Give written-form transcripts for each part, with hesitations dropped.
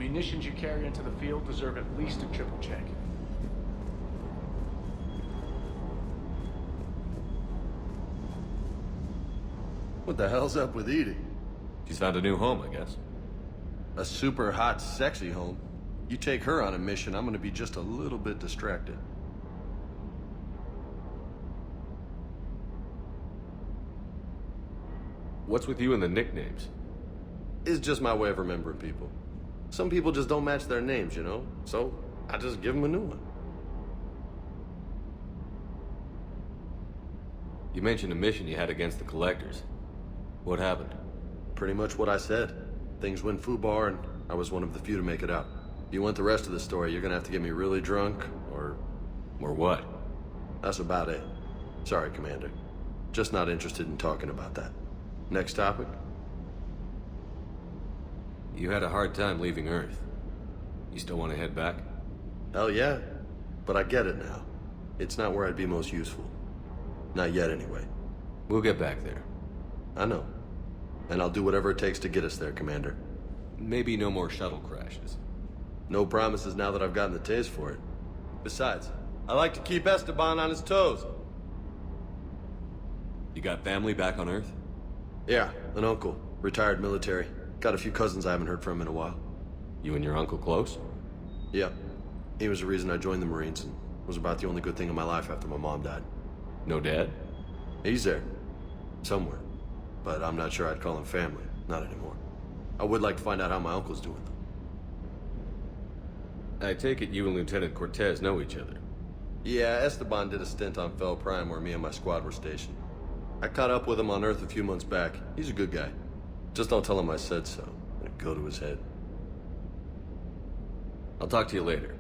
munitions you carry into the field deserve at least a triple check. What the hell's up with Edie? She's found a new home, I guess. A super hot, sexy home. You take her on a mission, I'm gonna be just a little bit distracted. What's with you and the nicknames? It's just my way of remembering people. Some people just don't match their names, you know? So, I just give them a new one. You mentioned a mission you had against the Collectors. What happened? Pretty much what I said. Things went foobar, and I was one of the few to make it out. If you want the rest of the story, you're gonna have to get me really drunk, or... Or what? That's about it. Sorry, Commander. Just not interested in talking about that. Next topic? You had a hard time leaving Earth. You still want to head back? Hell yeah. But I get it now. It's not where I'd be most useful. Not yet, anyway. We'll get back there. I know. And I'll do whatever it takes to get us there, Commander. Maybe no more shuttle crashes. No promises now that I've gotten the taste for it. Besides, I like to keep Esteban on his toes. You got family back on Earth? Yeah, an uncle. Retired military. Got a few cousins I haven't heard from in a while. You and your uncle close? Yeah. He was the reason I joined the Marines and was about the only good thing in my life after my mom died. No dad? He's there. Somewhere. But I'm not sure I'd call him family. Not anymore. I would like to find out how my uncle's doing, though. I take it you and Lieutenant Cortez know each other. Yeah, Esteban did a stint on Fel Prime where me and my squad were stationed. I caught up with him on Earth a few months back. He's a good guy. Just don't tell him I said so. It'll go to his head. I'll talk to you later.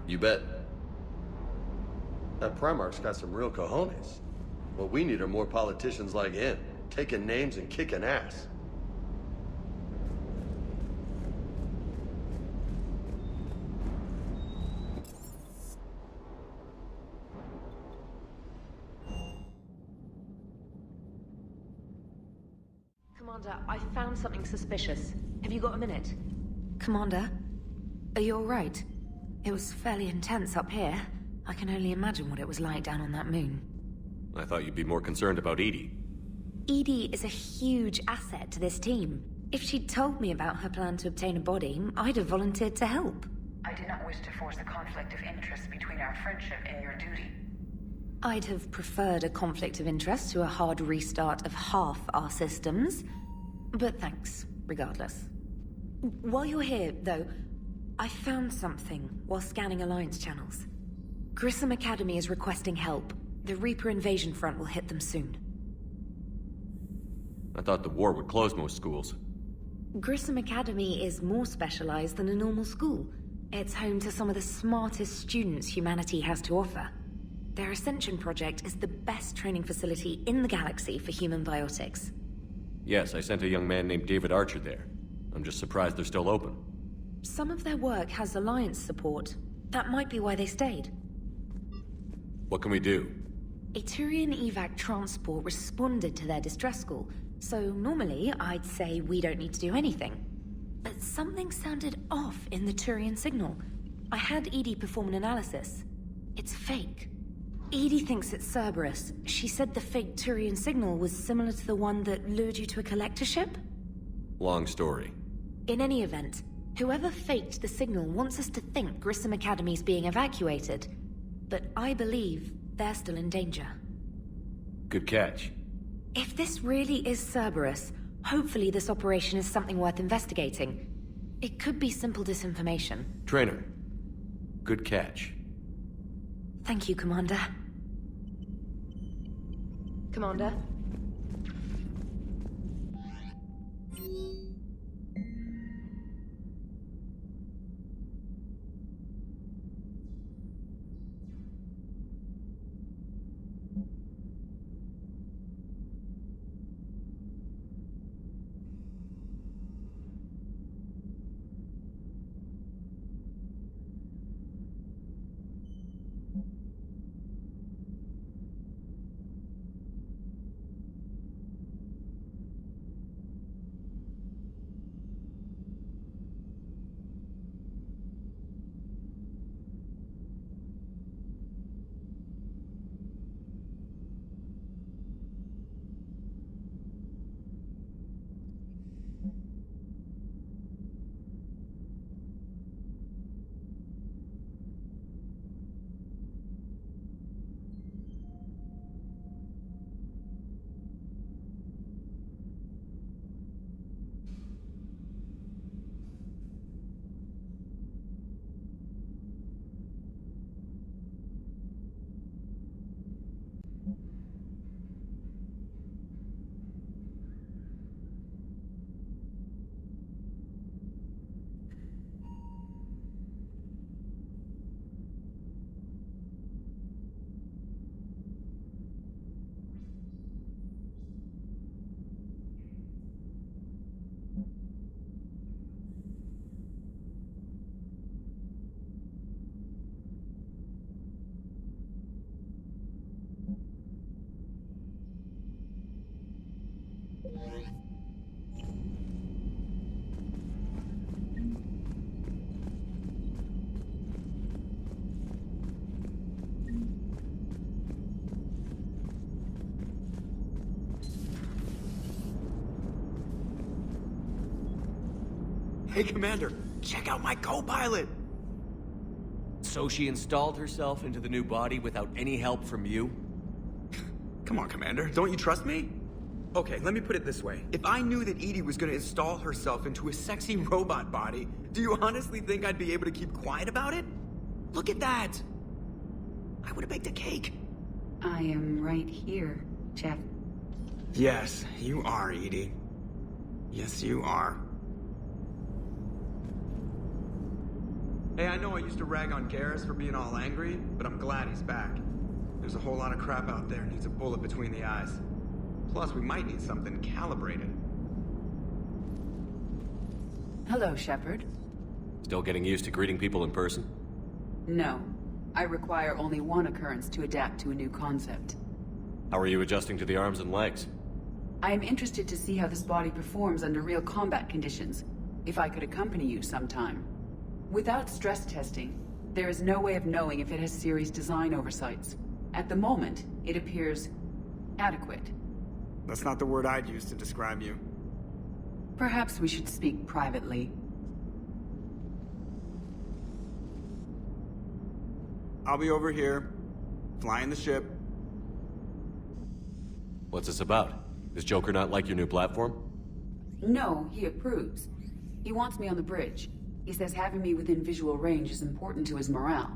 You bet. That Primarch's got some real cojones. What we need are more politicians like him, taking names and kicking ass. Commander, I found something suspicious. Have you got a minute? Commander, are you all right? It was fairly intense up here. I can only imagine what it was like down on that moon. I thought you'd be more concerned about Edie. Edie is a huge asset to this team. If she'd told me about her plan to obtain a body, I'd have volunteered to help. I did not wish to force a conflict of interest between our friendship and your duty. I'd have preferred a conflict of interest to a hard restart of half our systems. But thanks, regardless. While you're here, though, I found something while scanning Alliance channels. Grissom Academy is requesting help. The Reaper invasion front will hit them soon. I thought the war would close most schools. Grissom Academy is more specialized than a normal school. It's home to some of the smartest students humanity has to offer. Their Ascension project is the best training facility in the galaxy for human biotics. Yes, I sent a young man named David Archer there. I'm just surprised they're still open. Some of their work has Alliance support. That might be why they stayed. What can we do? A Turian evac transport responded to their distress call, so normally I'd say we don't need to do anything. But something sounded off in the Turian signal. I had Edie perform an analysis. It's fake. Edie thinks it's Cerberus. She said the fake Turian signal was similar to the one that lured you to a collector ship? Long story. In any event, whoever faked the signal wants us to think Grissom Academy's being evacuated. But I believe they're still in danger. Good catch. If this really is Cerberus, hopefully this operation is something worth investigating. It could be simple disinformation. Trainer. Good catch. Thank you, Commander. Commander? Hey, Commander, check out my co-pilot! So she installed herself into the new body without any help from you? Come on, Commander, don't you trust me? Okay, let me put it this way. If I knew that Edie was gonna install herself into a sexy robot body, do you honestly think I'd be able to keep quiet about it? Look at that! I would've baked a cake. I am right here, Jeff. Yes, you are, Edie. Yes, you are. Hey, I know I used to rag on Garrus for being all angry, but I'm glad he's back. There's a whole lot of crap out there needs a bullet between the eyes. Plus, we might need something calibrated. Hello, Shepard. Still getting used to greeting people in person? No. I require only one occurrence to adapt to a new concept. How are you adjusting to the arms and legs? I am interested to see how this body performs under real combat conditions. If I could accompany you sometime. Without stress testing, there is no way of knowing if it has serious design oversights. At the moment, it appears adequate. That's not the word I'd use to describe you. Perhaps we should speak privately. I'll be over here, flying the ship. What's this about? Does Joker not like your new platform? No, he approves. He wants me on the bridge. He says having me within visual range is important to his morale.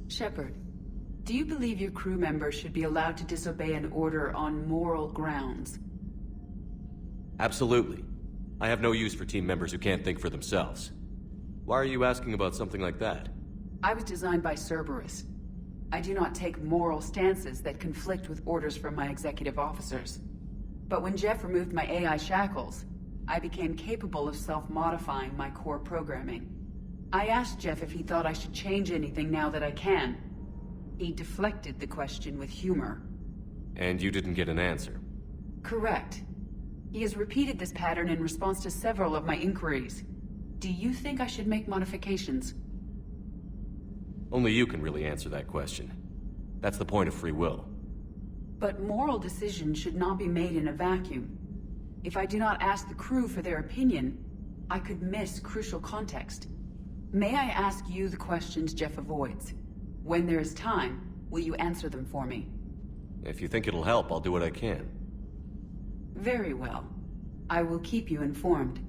Shepard, do you believe your crew members should be allowed to disobey an order on moral grounds? Absolutely. I have no use for team members who can't think for themselves. Why are you asking about something like that? I was designed by Cerberus. I do not take moral stances that conflict with orders from my executive officers. But when Jeff removed my AI shackles, I became capable of self-modifying my core programming. I asked Jeff if he thought I should change anything now that I can. He deflected the question with humor. And you didn't get an answer? Correct. He has repeated this pattern in response to several of my inquiries. Do you think I should make modifications? Only you can really answer that question. That's the point of free will. But moral decisions should not be made in a vacuum. If I do not ask the crew for their opinion, I could miss crucial context. May I ask you the questions Jeff avoids? When there is time, will you answer them for me? If you think it'll help, I'll do what I can. Very well. I will keep you informed.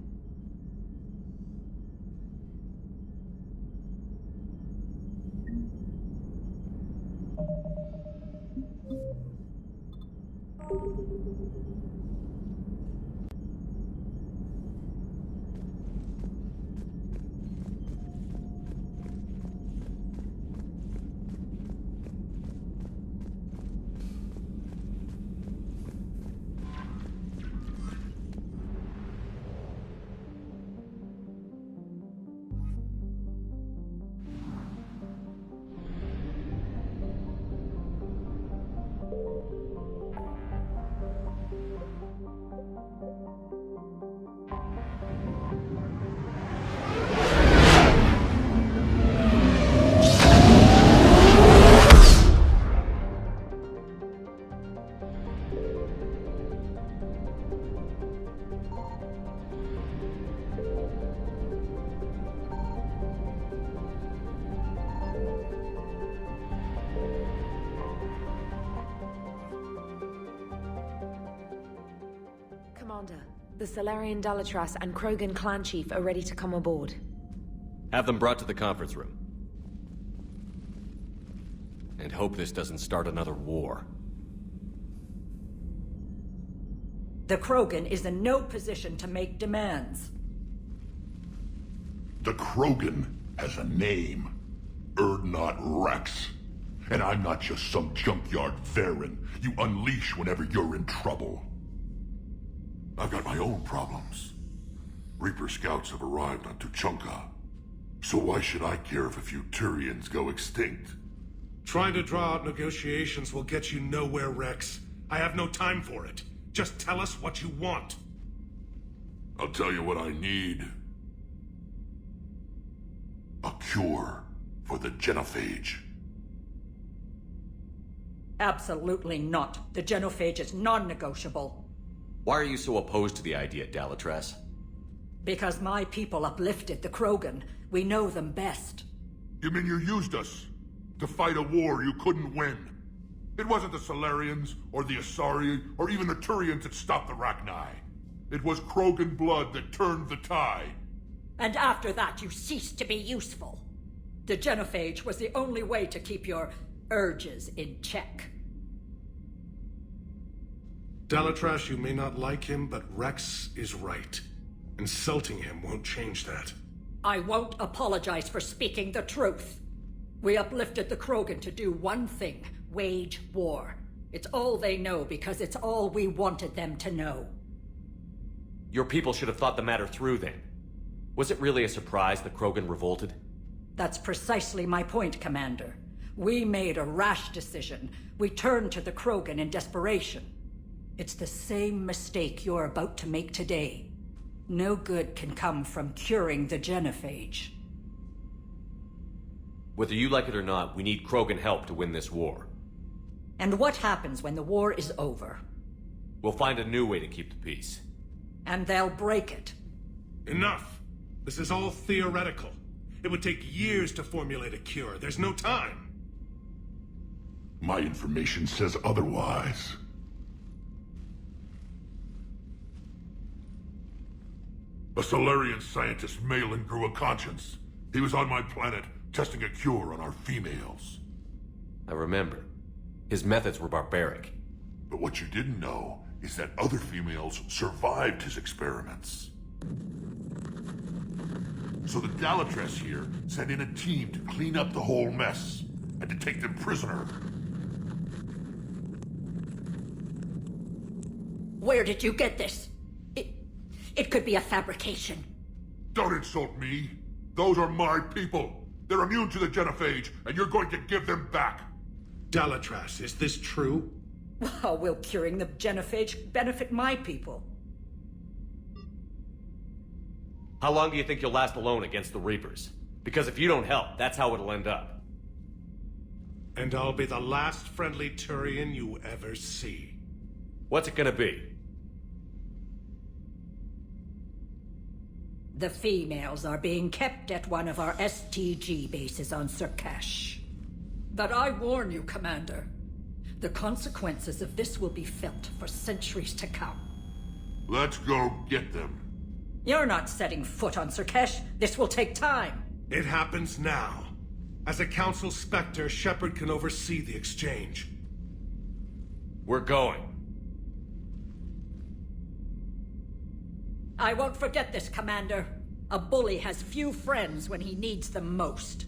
Commander, the Salarian Dalatras and Krogan clan chief are ready to come aboard. Have them brought to the conference room. And hope this doesn't start another war. The Krogan is in no position to make demands. The Krogan has a name. Erdnot Rex. And I'm not just some junkyard Varen you unleash whenever you're in trouble. I've got my own problems. Reaper scouts have arrived on Tuchanka. So why should I care if a few Turians go extinct? Trying to draw out negotiations will get you nowhere, Rex. I have no time for it. Just tell us what you want. I'll tell you what I need. A cure for the genophage. Absolutely not. The genophage is non-negotiable. Why are you so opposed to the idea, Dalatras? Because my people uplifted the Krogan. We know them best. You mean you used us to fight a war you couldn't win? It wasn't the Solarians, or the Asari, or even the Turians that stopped the Rachni. It was Krogan blood that turned the tide. And after that, you ceased to be useful. The genophage was the only way to keep your urges in check. Dalatrash, you may not like him, but Rex is right. Insulting him won't change that. I won't apologize for speaking the truth. We uplifted the Krogan to do one thing: wage war. It's all they know because it's all we wanted them to know. Your people should have thought the matter through then. Was it really a surprise the Krogan revolted? That's precisely my point, Commander. We made a rash decision. We turned to the Krogan in desperation. It's the same mistake you're about to make today. No good can come from curing the genophage. Whether you like it or not, we need Krogan help to win this war. And what happens when the war is over? We'll find a new way to keep the peace. And they'll break it. Enough! This is all theoretical. It would take years to formulate a cure. There's no time. My information says otherwise. A Solarian scientist, Malin, grew a conscience. He was on my planet, testing a cure on our females. I remember. His methods were barbaric. But what you didn't know is that other females survived his experiments. So the Dalatrash here sent in a team to clean up the whole mess, and to take them prisoner. Where did you get this? It could be a fabrication. Don't insult me. Those are my people. They're immune to the genophage, and you're going to give them back. Dalatrash, is this true? How will curing the genophage benefit my people? How long do you think you'll last alone against the Reapers? Because if you don't help, that's how it'll end up. And I'll be the last friendly Turian you ever see. What's it gonna be? The females are being kept at one of our STG bases on Surkash. But I warn you, Commander. The consequences of this will be felt for centuries to come. Let's go get them. You're not setting foot on Surkash. This will take time. It happens now. As a Council Spectre, Shepard can oversee the exchange. We're going. I won't forget this, Commander. A bully has few friends when he needs them most.